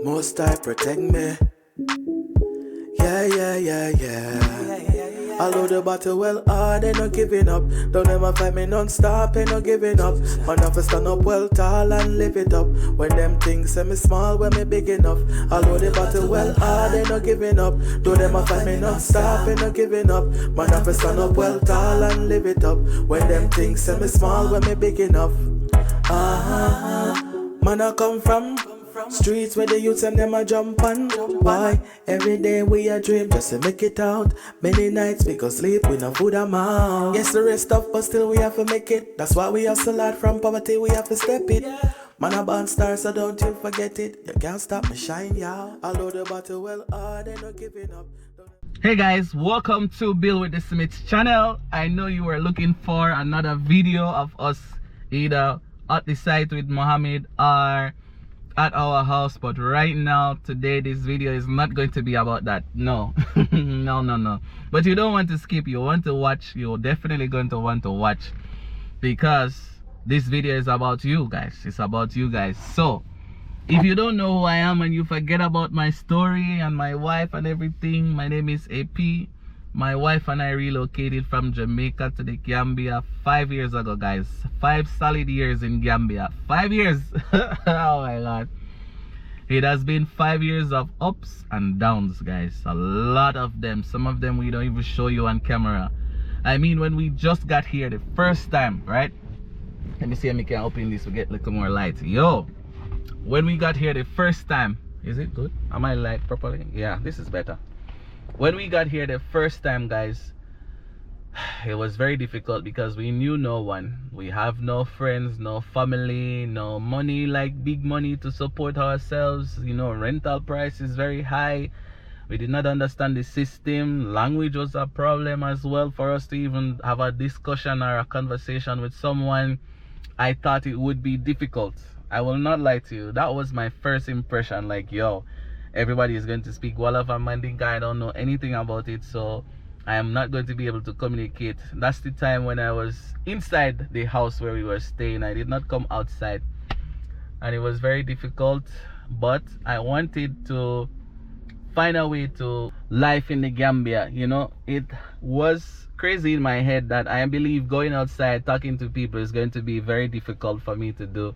Most I protect me. Yeah. I load the battle well hard, they no giving up. Don't ever fight me non-stop, ain't no giving up. Man have to stand up well tall and live it up. When them things say me small, when me big enough. I load the battle well hard, they no giving up. Don't ever fight me non-stop, ain't no giving up. Man have to stand up well tall and live it up. When them things say me small, when me big enough. Man I come from streets where the youths and them a jump on. Why? Every day we a dream just to make it out. Many nights we go sleep with no food and mouth. Yes, the rest of but still we have to make it. That's why we hustle hard from poverty, we have to step it. Man a born star, so don't you forget it. You can't stop me shine, y'all. I load the battle well hard, ain't no giving up. Hey guys, welcome to Bill with the Smiths channel. I know you were looking for another video of us either at the site with Mohammed or at our house, but right now today this video is not going to be about that. No. no, but you don't want to skip. You want to watch. You're definitely going to want to watch, because this video is about you guys. It's about you guys. So if you don't know who I am and you forget about my story and my wife and everything, my name is AP. My wife and I relocated from Jamaica to the Gambia 5 years ago, guys. 5 solid years in Gambia. 5 years. Oh my god. It has been 5 years of ups and downs, guys. A lot of them. Some of them we don't even show you on camera. I mean, when we just got here the first time, right? Let me see if we can open this to get a little more light. Yo, when we got here the first time, is it good? Am I light properly? Yeah, this is better. When we got here the first time, guys, it was very difficult because we knew no one. We have no friends, no family, no money, like big money to support ourselves. You know, rental price is very high. We did not understand the system. Language was a problem as well for us to even have a discussion or a conversation with someone. I thought it would be difficult. I will not lie to you. That was my first impression. Like, yo, everybody is going to speak Wolof and Mandinka. I don't know anything about it, so I am not going to be able to communicate. That's the time when I was inside the house where we were staying. I did not come outside, and it was very difficult, but I wanted to find a way to life in the Gambia. You know, it was crazy in my head that I believe going outside talking to people is going to be very difficult for me to do.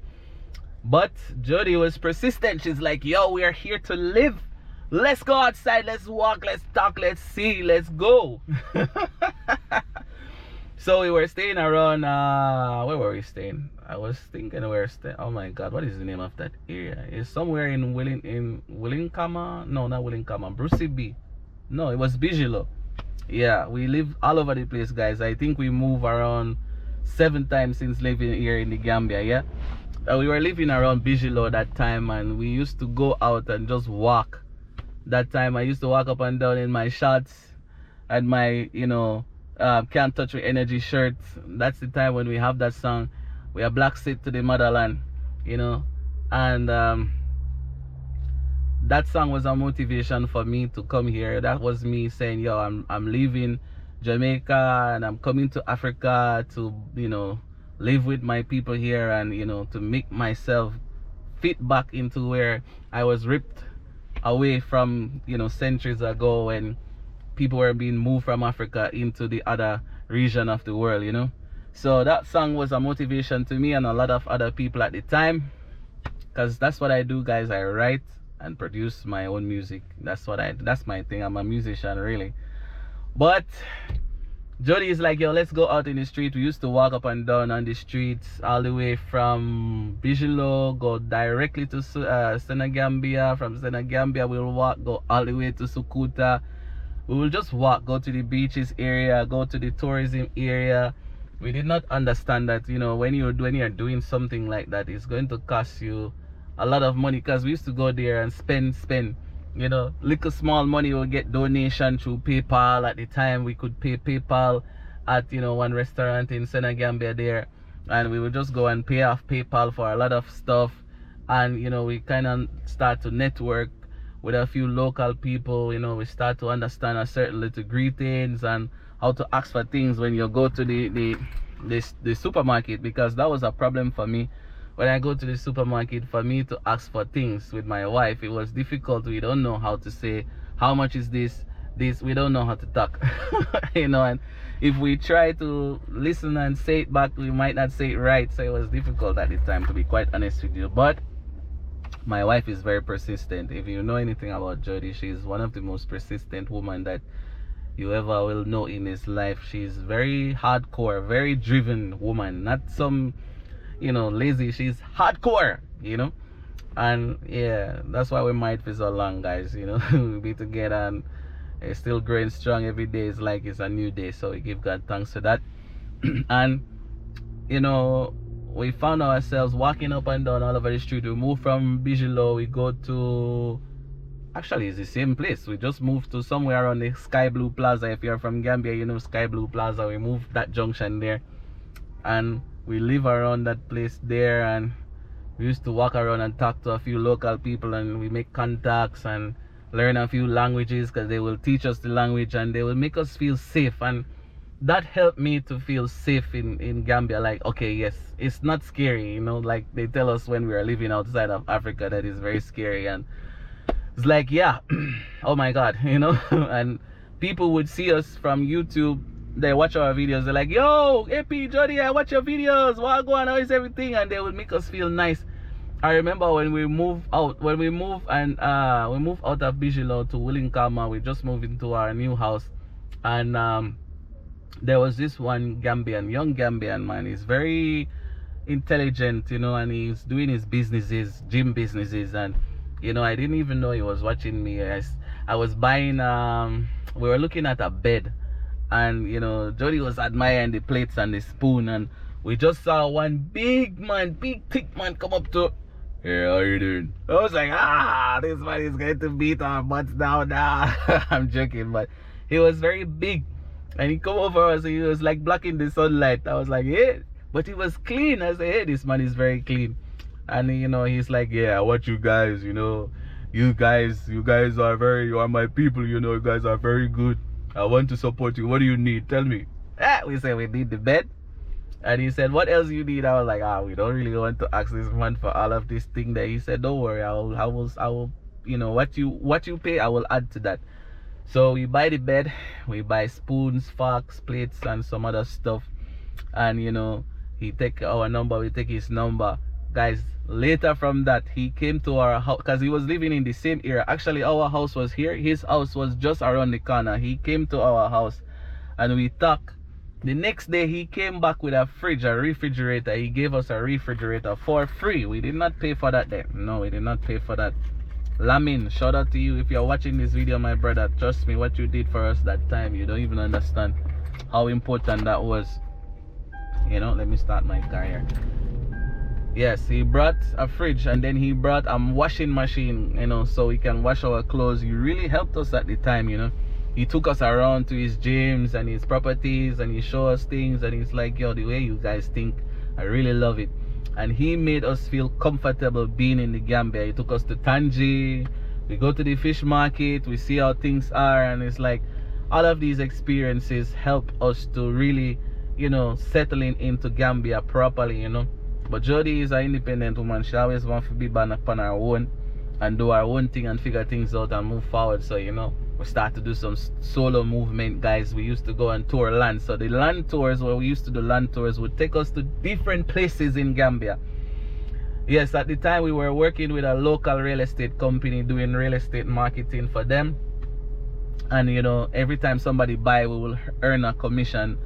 But Jody was persistent. She's like, yo, we are here to live. Let's go outside. Let's walk. Let's talk. Let's see. Let's go. So we were staying around, where were we staying? I was thinking we were staying, oh my god, what is the name of that area? It's somewhere in Willinkama. No, not Willinkama. Brucey B. No, it was Bijilo. Yeah, we live all over the place, guys. I think we moved around 7 times since living here in the Gambia. Yeah, we were living around Bijilo that time, and we used to go out and just walk. That time I used to walk up and down in my shorts and my, you know, Can't Touch With Energy shirt. That's the time when we have that song, we are Black Seed to the Motherland, you know. And that song was a motivation for me to come here. That was me saying, yo, I'm leaving Jamaica and I'm coming to Africa to, you know, live with my people here, and, you know, to make myself fit back into where I was ripped away from, you know, centuries ago, when people were being moved from Africa into the other region of the world, you know. So that song was a motivation to me and a lot of other people at the time, because that's what I do, guys. I write and produce my own music. That's my thing. I'm a musician, really. But Jody is like, yo, let's go out in the street. We used to walk up and down on the streets all the way from Bijilo, go directly to Senegambia. From Senegambia, we'll walk, go all the way to Sukuta. We will just walk, go to the beaches area, go to the tourism area. We did not understand that, you know, when you're doing something like that, it's going to cost you a lot of money, because we used to go there and spend. You know, little small money. We'll get donation through PayPal. At the time, we could pay PayPal at, you know, one restaurant in Senegambia there, and we would just go and pay off PayPal for a lot of stuff. And, you know, we kind of start to network with a few local people. You know, we start to understand a certain little greetings and how to ask for things when you go to the supermarket, because that was a problem for me. when I go to the supermarket, for me to ask for things with my wife, it was difficult. We don't know how to say, how much is this? This, we don't know how to talk. You know, and if we try to listen and say it back, we might not say it right. So it was difficult at the time, to be quite honest with you. But my wife is very persistent. If you know anything about Jody, she's one of the most persistent women that you ever will know in his life. She's very hardcore, very driven woman, not some, you know, lazy. She's hardcore, you know. And yeah, that's why we might for so long, guys, you know. We be together and it's still growing strong every day. It's like it's a new day, so we give God thanks for that. And you know, we found ourselves walking up and down all over the street. We moved from Bijilo, we go to, actually it's the same place. We just moved to somewhere around the Sky Blue Plaza. If you're from Gambia, you know Sky Blue Plaza. We moved that junction there, and we live around that place there, and we used to walk around and talk to a few local people, and we make contacts and learn a few languages, because they will teach us the language and they will make us feel safe. And that helped me to feel safe in Gambia. Like, okay, yes, it's not scary, you know, like they tell us when we are living outside of Africa that is very scary. And it's like, yeah, oh my God, you know. And people would see us from YouTube, they watch our videos, they're like, yo, AP, Jody, I watch your videos, what go on, how is everything? And they would make us feel nice. I remember when we moved out, we moved out of Bijilo to Willinkama. We just moved into our new house, and there was this one Gambian, young Gambian man. He's very intelligent, you know, and he's doing his businesses, gym businesses. And you know, I didn't even know he was watching me. I was buying, we were looking at a bed, and you know, Jody was admiring the plates and the spoon, and we just saw one big man, big thick man come up to, hey, how you doing? I was like, this man is going to beat our butts down now. I'm joking, but he was very big. And he come over us, he was like blocking the sunlight. I was like, yeah, but he was clean. I said, hey, this man is very clean. And you know, he's like, yeah, I watch you guys, you know, you guys are you are my people, you know, you guys are very good. I want to support you. What do you need? Tell me. We said we need the bed. And he said, what else you need? I was like, we don't really want to ask this man for all of this thing that he said, don't worry, I will, you know, what you pay, I will add to that. So we buy the bed, we buy spoons, forks, plates, and some other stuff. And you know, he take our number, we take his number. Guys, later from that, he came to our house, because he was living in the same area. Actually, our house was here, his house was just around the corner. He came to our house and we talked. The next day he came back with a fridge, a refrigerator. He gave us a refrigerator for free. We did not pay for that then. No, we did not pay for that. Lamin, shout out to you. If you're watching this video, my brother, trust me, what you did for us that time, you don't even understand how important that was. You know, let me start my car here. Yes, he brought a fridge, and then he brought a washing machine, you know, so we can wash our clothes. He really helped us at the time, you know. He took us around to his gyms and his properties, and he showed us things, and he's like, yo, the way you guys think, I really love it. And he made us feel comfortable being in the Gambia. He took us to Tangi, we go to the fish market, we see how things are, and it's like all of these experiences help us to really, you know, settling into Gambia properly, you know. But Jody is an independent woman. She always wants to be back upon her own and do our own thing and figure things out and move forward. So you know, we start to do some solo movement, guys. We used to go and tour land. So the land tours, where we used to do land tours, would take us to different places in Gambia. Yes, at the time we were working with a local real estate company, doing real estate marketing for them. And you know, every time somebody buy, we will earn a commission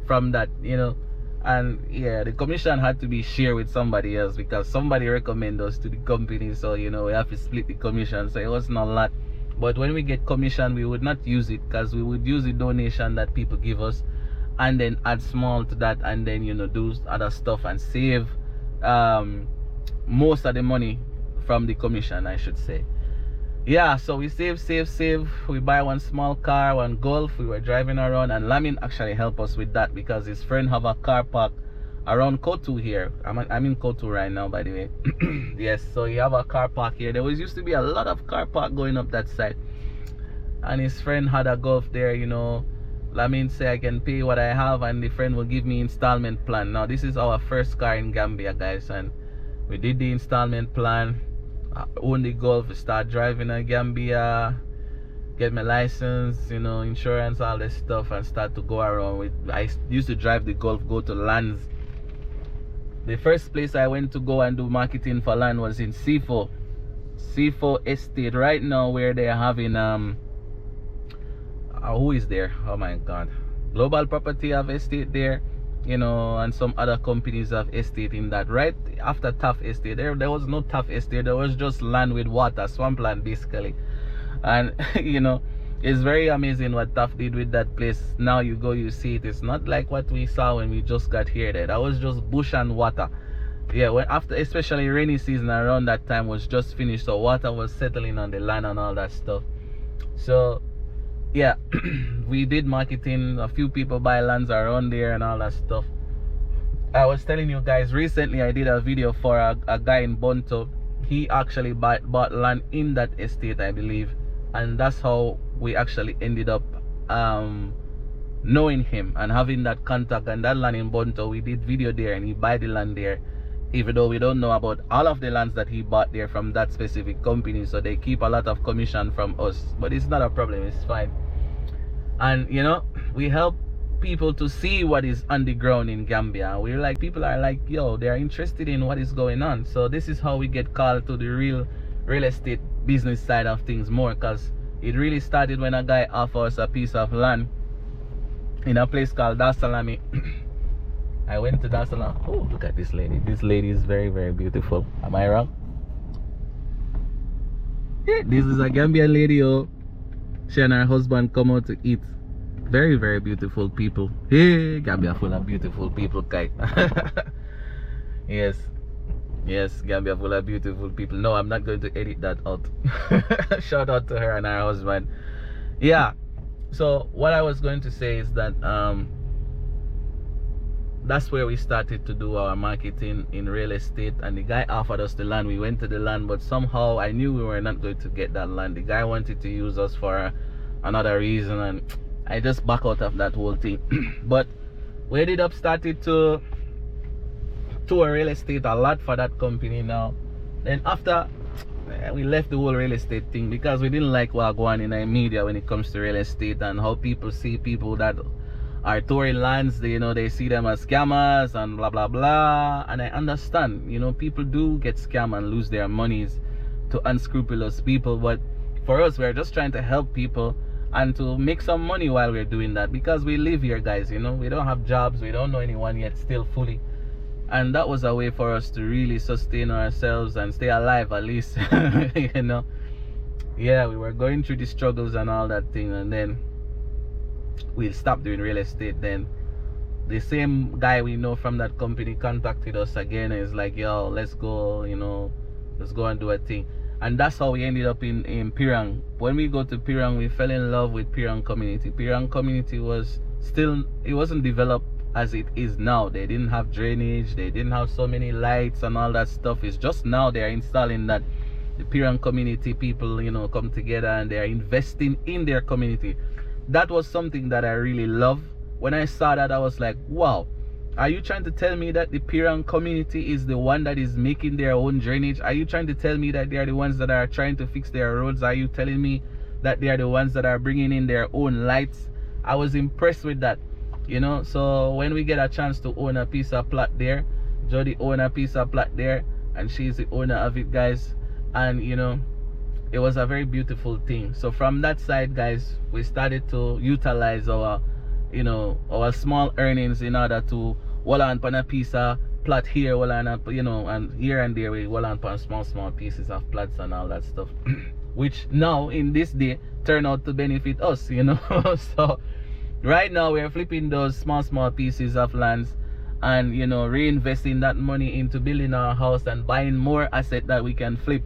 from that, you know. And yeah, the commission had to be shared with somebody else, because somebody recommended us to the company. So you know, we have to split the commission. So it wasn't a lot, but when we get commission, we would not use it, because we would use the donation that people give us and then add small to that, and then you know, do other stuff and save most of the money from the commission, I should say. Yeah, so we save. We buy one small car, one Golf. We were driving around, and Lamin actually helped us with that, because his friend have a car park around Kotu here. I'm in Kotu right now, by the way. Yes, so he have a car park here. There was used to be a lot of car park going up that side, and his friend had a Golf there, you know. Lamin say I can pay what I have, and the friend will give me installment plan. Now this is our first car in Gambia, guys, and We did the installment plan, own the Golf, start driving in Gambia, get my license, insurance, all this stuff, and start to go around with. I used to drive the Golf, go to lands. The first place I went to go and do marketing for land was in C4 Estate. Right now, where they're having who is there? Oh my God, Global Property have estate there, and some other companies have estate in that. Right after Tough Estate, there was no Tough Estate. There was just land with water, swampland basically. And it's very amazing what Tough did with that place. Now you go, you see it. It's not like what we saw when we just got here. That was just bush and water. Yeah, when after, especially rainy season around that time was just finished, so water was settling on the land and all that stuff. So yeah, we did marketing. A few people buy lands around there and all that stuff. I was telling you guys recently, I did a video for a guy in Bonto. He actually bought land in that estate, I believe, and that's how we actually ended up knowing him and having that contact. And that land in Bonto, we did video there, and he buy the land there, even though we don't know about all of the lands that he bought there from that specific company. So they keep a lot of commission from us, but it's not a problem, it's fine. And we help people to see what is on the ground in Gambia. We're like, people are like, yo, they're interested in what is going on. So this is how we get called to the real estate business side of things more, because it really started when a guy offered us a piece of land in a place called Dasalami. I went to Dasalami. Oh, look at this lady. This lady is very, very beautiful. Am I wrong? Yeah, this is a Gambian lady. Oh, she and her husband come out to eat. Very, very beautiful people. Hey, Gambia full of beautiful people, Kai. Yes, Gambia full of beautiful people. No, I'm not going to edit that out. Shout out to her and her husband. Yeah, so what I was going to say is that that's where we started to do our marketing in real estate. And the guy offered us the land. We went to the land, but somehow I knew we were not going to get that land. The guy wanted to use us for another reason, and I just back out of that whole thing. But we ended up started to tour real estate a lot for that company now. Then after, we left the whole real estate thing because we didn't like what going on in the media when it comes to real estate, and how people see people that are touring lands. They see them as scammers and blah blah blah. And I understand, people do get scammed and lose their monies to unscrupulous people. But for us, we're just trying to help people and to make some money while we're doing that, because we live here, guys. We don't have jobs, we don't know anyone yet still fully, and that was a way for us to really sustain ourselves and stay alive at least. Yeah, we were going through the struggles and all that thing, and then we stopped doing real estate. Then the same guy we know from that company contacted us again, and it's like, yo, let's go, let's go and do a thing. And that's how we ended up in Pirang. When we go to Pirang, we fell in love with Pirang community. Pirang community it wasn't developed as it is now. They didn't have drainage, they didn't have so many lights and all that stuff. It's just now they're installing that. The Pirang community people, come together and they're investing in their community. That was something that I really love. When I saw that, I was like, wow. Are you trying to tell me that the Pirang community is the one that is making their own drainage? Are you trying to tell me that they are the ones that are trying to fix their roads? Are you telling me that they are the ones that are bringing in their own lights? I was impressed with that, So when we get a chance to own a piece of plot there, Jody own a piece of plot there, and she's the owner of it, guys. And it was a very beautiful thing. So from that side, guys, we started to utilize our our small earnings in order to wall on a piece of plot here, wall on and here and there we wall on small pieces of plots and all that stuff, which now in this day turn out to benefit us. So right now we're flipping those small pieces of lands and reinvesting that money into building our house and buying more asset that we can flip.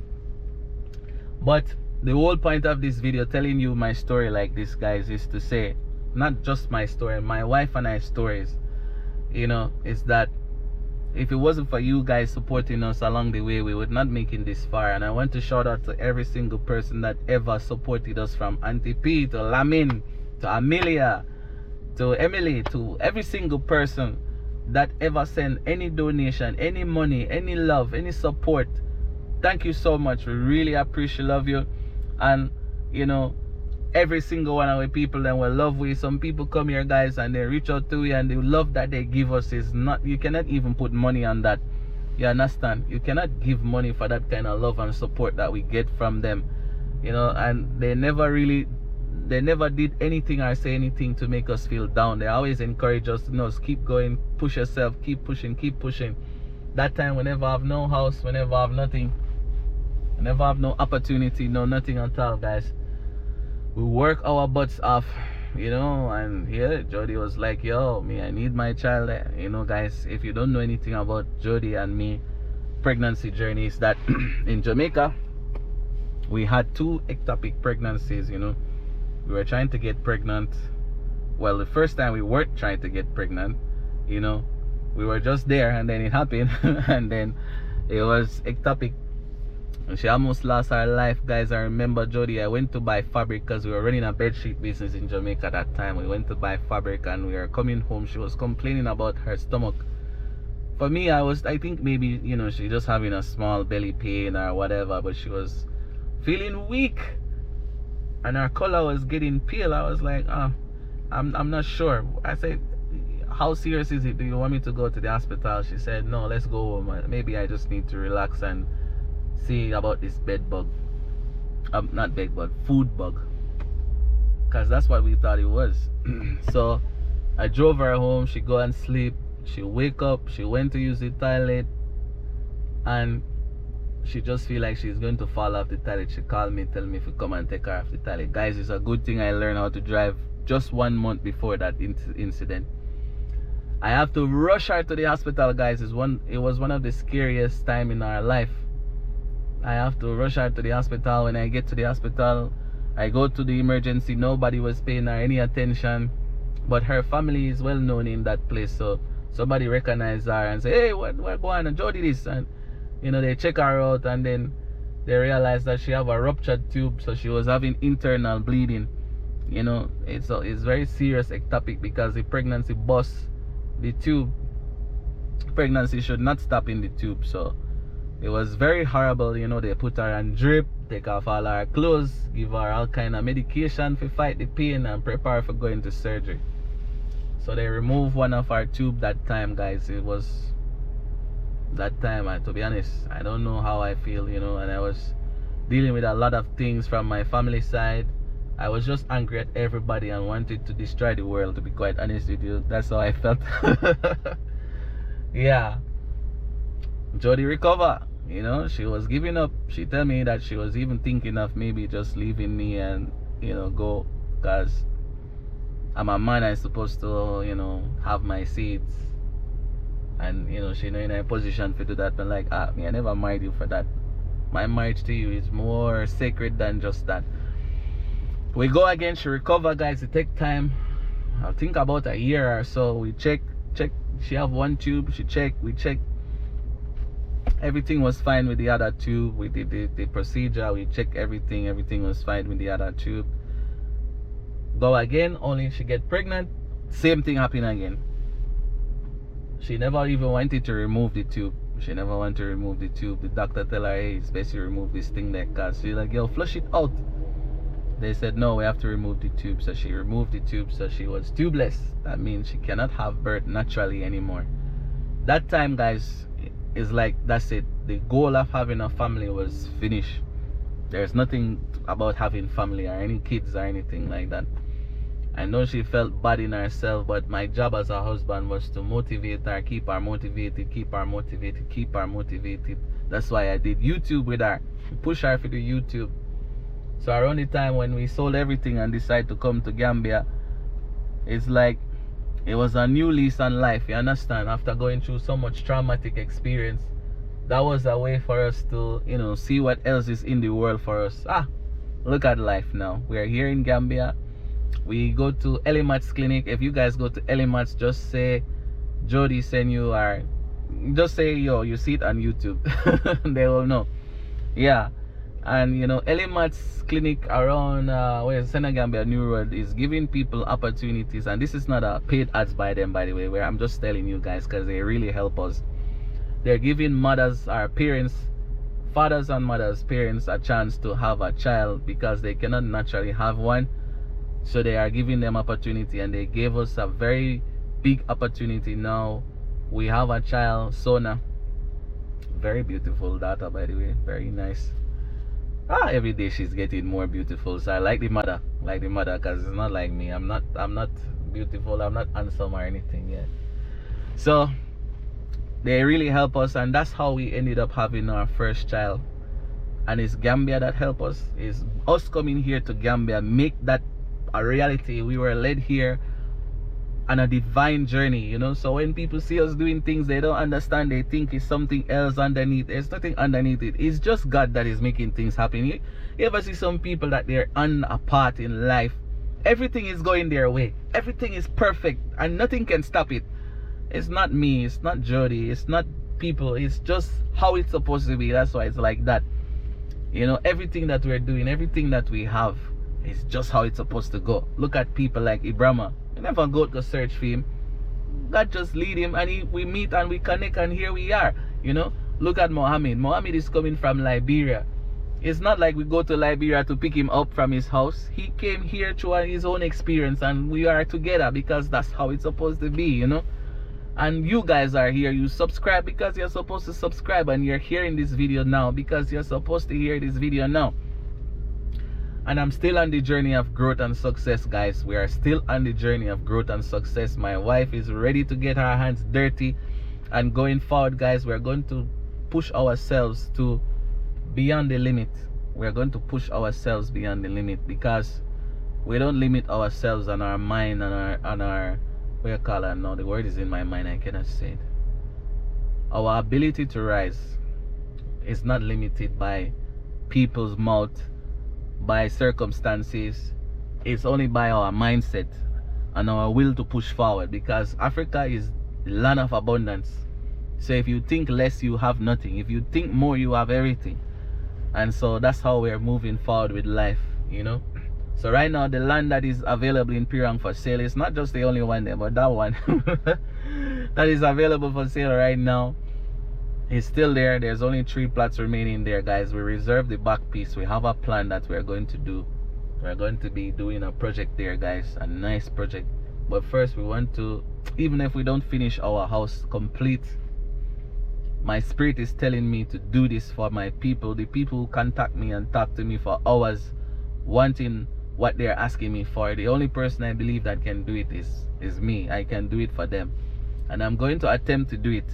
But the whole point of this video, telling you my story like this, guys, is to say, not just my story, my wife and I stories, is that if it wasn't for you guys supporting us along the way, we would not make it this far. And I want to shout out to every single person that ever supported us, from Auntie P to Lamin to Amelia to Emily, to every single person that ever send any donation, any money, any love, any support, thank you so much. We really appreciate, love you. And you know, every single one of the people that will love we. Some people come here, guys, and they reach out to you, and the love that they give us is not, you cannot even put money on that. You understand? You cannot give money for that kind of love and support that we get from them, you know. And they never did anything or say anything to make us feel down. They always encourage us to, you know, keep going, push yourself, keep pushing. That time, whenever I have no house, whenever I have nothing, whenever I have no opportunity, no nothing at all, guys, we work our butts off, you know. And yeah, Jody was like, yo, me, I need my child. You know, guys, if you don't know anything about Jody and me pregnancy journeys, that in Jamaica we had 2 ectopic pregnancies. You know, we were trying to get pregnant. Well, the first time we weren't trying to get pregnant, you know, we were just there, and then it happened. And then it was ectopic. She almost lost her life, guys. I remember Jody, I went to buy fabric because we were running a bedsheet business in Jamaica at that time. We went to buy fabric, and we were coming home. She was complaining about her stomach. For me, I think maybe, you know, she just having a small belly pain or whatever, but she was feeling weak, and her color was getting pale. I was like, I'm not sure. I said, how serious is it? Do you want me to go to the hospital? She said, no, let's go home. Maybe I just need to relax and see about this bed bug. Not bed bug, food bug, because that's what we thought it was. So I drove her home. She go and sleep. She wake up, she went to use the toilet, and she just feel like she's going to fall off the toilet. She called me, tell me if you come and take her off the toilet. Guys, it's a good thing I learned how to drive just 1 month before that incident. I have to rush her to the hospital, guys. It was one of the scariest time in our life. I have to rush her to the hospital. When I get to the hospital, I go to the emergency. Nobody was paying her any attention, but her family is well known in that place, so somebody recognized her and say, hey, what going on? Jody this. And you know, they check her out, and then they realize that she have a ruptured tube, so she was having internal bleeding. You know, it's very serious ectopic, because the pregnancy busts the tube. Pregnancy should not stop in the tube, so it was very horrible. You know, they put her on drip, take off all her clothes, give her all kind of medication to fight the pain, and prepare her for going to surgery. So they removed one of our tube that time, guys. It was that time, to be honest, I don't know how I feel, you know. And I was dealing with a lot of things from my family side. I was just angry at everybody and wanted to destroy the world, to be quite honest with you. That's how I felt. Yeah. Jody recover, you know. She was giving up. She told me that she was even thinking of maybe just leaving me and, you know, go, because I'm a man, I'm supposed to, you know, have my seats. And, you know, she not in a position to do that. But like, me, I never married you for that. My marriage to you is more sacred than just that. We go again, she recover, guys. It take time. I think about a year or so. We check. She have 1 tube. We check. Everything was fine with the other tube. We did the procedure. We checked everything. Everything was fine with the other tube. Go again, only she get pregnant. Same thing happen again. She never even wanted to remove the tube. The doctor tell her, hey, it's best you remove this thing there, cause she's like, yo, flush it out. They said, no, we have to remove the tube. So she removed the tube, so she was tubeless. That means she cannot have birth naturally anymore. That time, guys, is like, that's it. The goal of having a family was finished. There's nothing about having family or any kids or anything like that. I know she felt bad in herself, but my job as a husband was to motivate her, keep her motivated. That's why I did YouTube with her, push her for the YouTube. So around the time when we sold everything and decided to come to Gambia, it's like it was a new lease on life, you understand? After going through so much traumatic experience, that was a way for us to, you know, see what else is in the world for us. Look at life now. We are here in Gambia. We go to Elimat's clinic. If you guys go to Elimat's, just say Jody send you, or just say, yo, you see it on YouTube. They will know. Yeah. And you know, Elimat's clinic around where Gambia New Road is giving people opportunities, and this is not a paid ads by them, by the way, where I'm just telling you guys because they really help us. They're giving mothers, our parents, fathers and mothers, parents, a chance to have a child because they cannot naturally have one. So they are giving them opportunity, and they gave us a very big opportunity. Now we have a child, Sona. Very beautiful daughter, by the way, very nice. Every day she's getting more beautiful. So I like the mother, because it's not like me. I'm not beautiful, I'm not handsome or anything yet. So they really help us, and that's how we ended up having our first child. And it's Gambia that helped us. It's us coming here to Gambia make that a reality. We were led here on a divine journey, you know. So when people see us doing things they don't understand, they think it's something else underneath. There's nothing underneath it. It's just God that is making things happen. You ever see some people that they're on a path in life, everything is going their way, everything is perfect, and nothing can stop it. It's not me, it's not Jody, it's not people, it's just how it's supposed to be. That's why it's like that. You know, everything that we're doing, everything that we have is just how it's supposed to go. Look at people like Ibrahima. You never go to search for him. God just lead him, and we meet and we connect, and here we are. You know, look at Mohammed. Mohammed is coming from Liberia. It's not like we go to Liberia to pick him up from his house. He came here through his own experience, and we are together because that's how it's supposed to be, you know. And you guys are here. You subscribe because you're supposed to subscribe, and you're hearing this video now because you're supposed to hear this video now. And I'm still on the journey of growth and success, guys. We are still on the journey of growth and success. My wife is ready to get her hands dirty, and going forward, guys, we're going to push ourselves to beyond the limit. We're going to push ourselves beyond the limit, because we don't limit ourselves on our mind, on our what you call it now, the word is in my mind, I cannot say it. Our ability to rise is not limited by people's mouth, by circumstances. It's only by our mindset and our will to push forward, because Africa is the land of abundance. So if you think less, you have nothing. If you think more, you have everything. And so that's how we're moving forward with life, you know. So right now, the land that is available in Pirang for sale is not just the only one there, but that one that is available for sale right now is still there. There's only 3 plots remaining there, guys. We reserve the back piece. We have a plan that we're going to do. We're going to be doing a project there, guys, a nice project. But first, we want to, even if we don't finish our house complete, my spirit is telling me to do this for my people, the people who contact me and talk to me for hours wanting what they're asking me for. The only person I believe that can do it is me. I can do it for them, and I'm going to attempt to do it.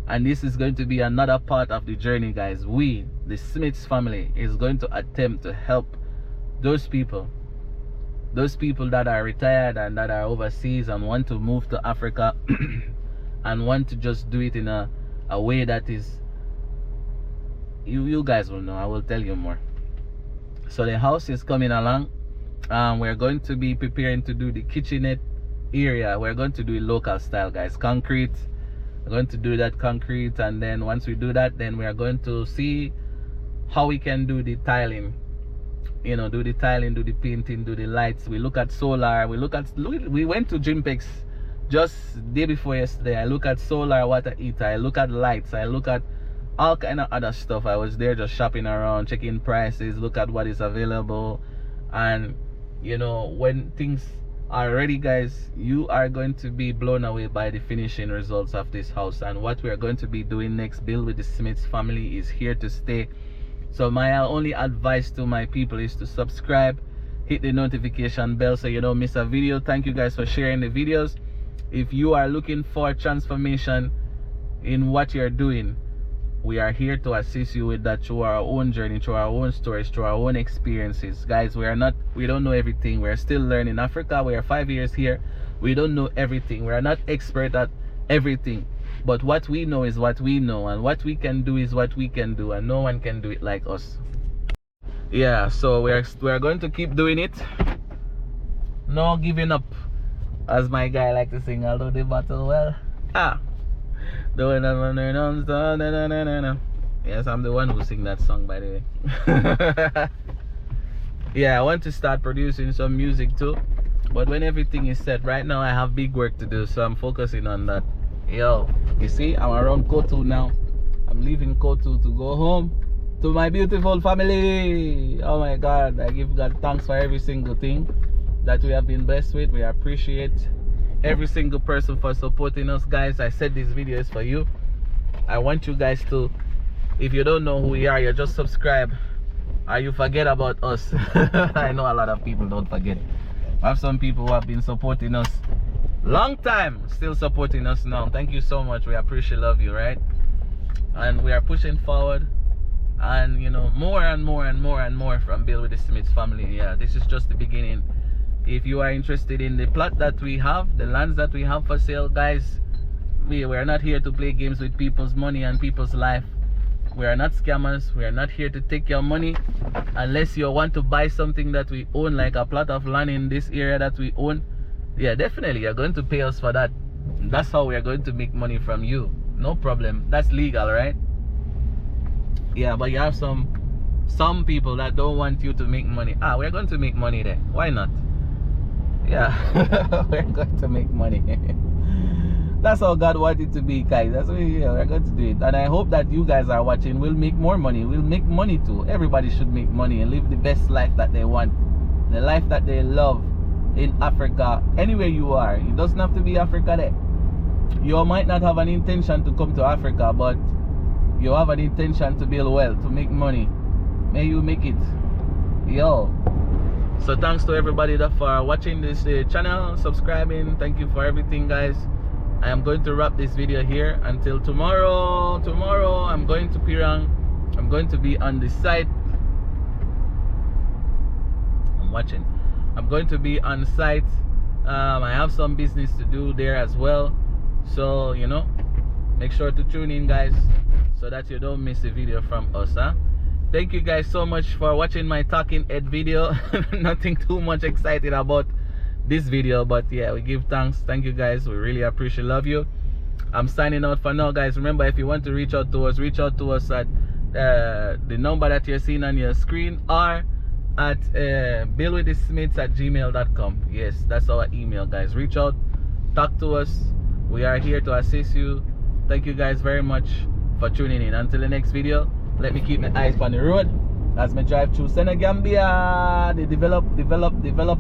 And this is going to be another part of the journey, guys. We, the Smiths family, is going to attempt to help those people that are retired and that are overseas and want to move to Africa and want to just do it in a way that is, you guys will know. I will tell you more. So the house is coming along. We're going to be preparing to do the kitchenette area. We're going to do it local style, guys. Concrete. We're going to do that concrete, and then once we do that, then we are going to see how we can do the tiling. You know, do the tiling, do the painting, do the lights. We look at solar. We went to Gympex just day before yesterday. I look at solar water heater. I look at lights. I look at all kind of other stuff. I was there just shopping around, checking prices, look at what is available. And you know, when things are ready, guys, you are going to be blown away by the finishing results of this house. And what we are going to be doing next, Build with the Smiths family, is here to stay. So my only advice to my people is to subscribe, hit the notification bell so you don't miss a video. Thank you guys for sharing the videos. If you are looking for transformation in what you're doing, we are here to assist you with that through our own journey, through our own stories, through our own experiences. Guys, we don't know everything. We're still learning. Africa, we are 5 years here. We don't know everything. We are not expert at everything. But what we know is what we know, and what we can do is what we can do, and no one can do it like us. Yeah, so we're going to keep doing it. No giving up, as my guy like to sing, although the battle well. Yes, I'm the one who sing that song, by the way. Yeah, I want to start producing some music too, but when everything is set, right now I have big work to do, so I'm focusing on that. Yo, you see, I'm around Kotu now. I'm leaving Kotu to go home to my beautiful family. Oh my God, I give God thanks for every single thing that we have been blessed with. We appreciate every single person for supporting us, guys. I said this video is for you. I want you guys to, if you don't know who we are, you just subscribe or you forget about us. I know a lot of people don't forget. I have some people who have been supporting us long time, still supporting us now. Thank you so much. We appreciate, love you, right? And we are pushing forward, and you know, more and more and more and more from Build with the Smiths family. Yeah, this is just the beginning. If you are interested in the plot that we have, the lands that we have for sale, guys, we are not here to play games with people's money and people's life. We are not scammers. We are not here to take your money unless you want to buy something that we own, like a plot of land in this area that we own. Yeah, definitely you're going to pay us for that. That's how we are going to make money from you. No problem. That's legal, right? Yeah, but you have some people that don't want you to make money. We're going to make money there. Why not? Yeah, we're going to make money. That's how God wanted it to be, guys. That's what we're going to do it. And I hope that you guys are watching. We'll make more money. We'll make money too. Everybody should make money and live the best life that they want. The life that they love in Africa. Anywhere you are. It doesn't have to be Africa there. You might not have an intention to come to Africa, but you have an intention to build wealth, to make money. May you make it. Yo. So thanks to everybody that for watching this channel, subscribing. Thank you for everything, guys. I am going to wrap this video here until tomorrow. Tomorrow I'm going to Pirang. I'm going to be on the site. I'm watching. I'm going to be on site. I have some business to do there as well. So, you know, make sure to tune in, guys, so that you don't miss a video from us, huh? Thank you guys so much for watching my talking head video. Nothing too much excited about this video, but yeah, we give thanks. Thank you guys, we really appreciate, love you. I'm signing out for now, guys. Remember, if you want to reach out to us at the number that you're seeing on your screen, or at billwiththesmiths@gmail.com. Yes, that's our email, guys. Reach out, talk to us. We are here to assist you. Thank you guys very much for tuning in. Until the next video, let me keep my eyes on the road as I drive through Senegambia. They develop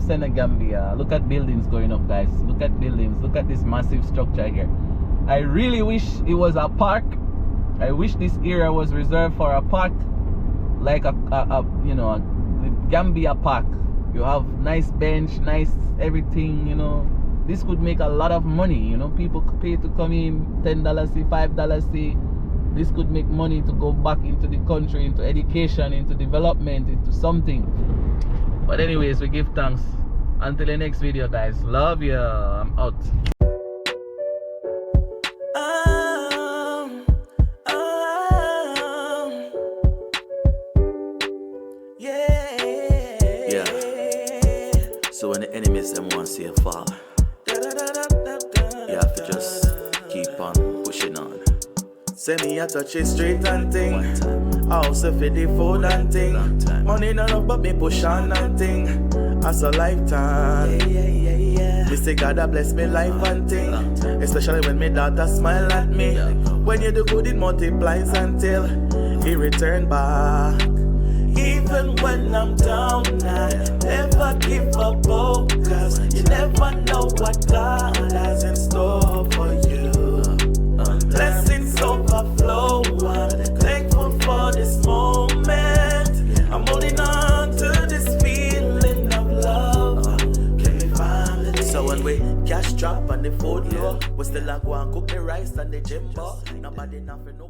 Senegambia. Look at buildings going up, guys. Look at buildings. Look at this massive structure here. I really wish it was a park. I wish this area was reserved for a park, like a Gambia park. You have nice bench, nice everything, you know. This could make a lot of money, you know. People could pay to come in, $10, $5. This could make money to go back into the country, into education, into development, into something. But anyways, we give thanks. Until the next video, guys. Love you. I'm out. Yeah. So when the enemies them want to see you fall, you have to just keep on pushing on. Say me a touch it straight and thing. House for the food and thing. Money not enough but me push on and thing. As a lifetime. Me say God a bless me life and thing. Especially when me daughter smile at me. When you do good it multiplies until he return back. Even when I'm down, I never give up, oh, cause you never know what God has in store for you. Blessings overflow, I'm thankful for this moment. I'm holding on to this feeling of love. Can we finally? So when we cash drop and the food low, we still like go and cook the rice and the jimbo. Nobody nothing, no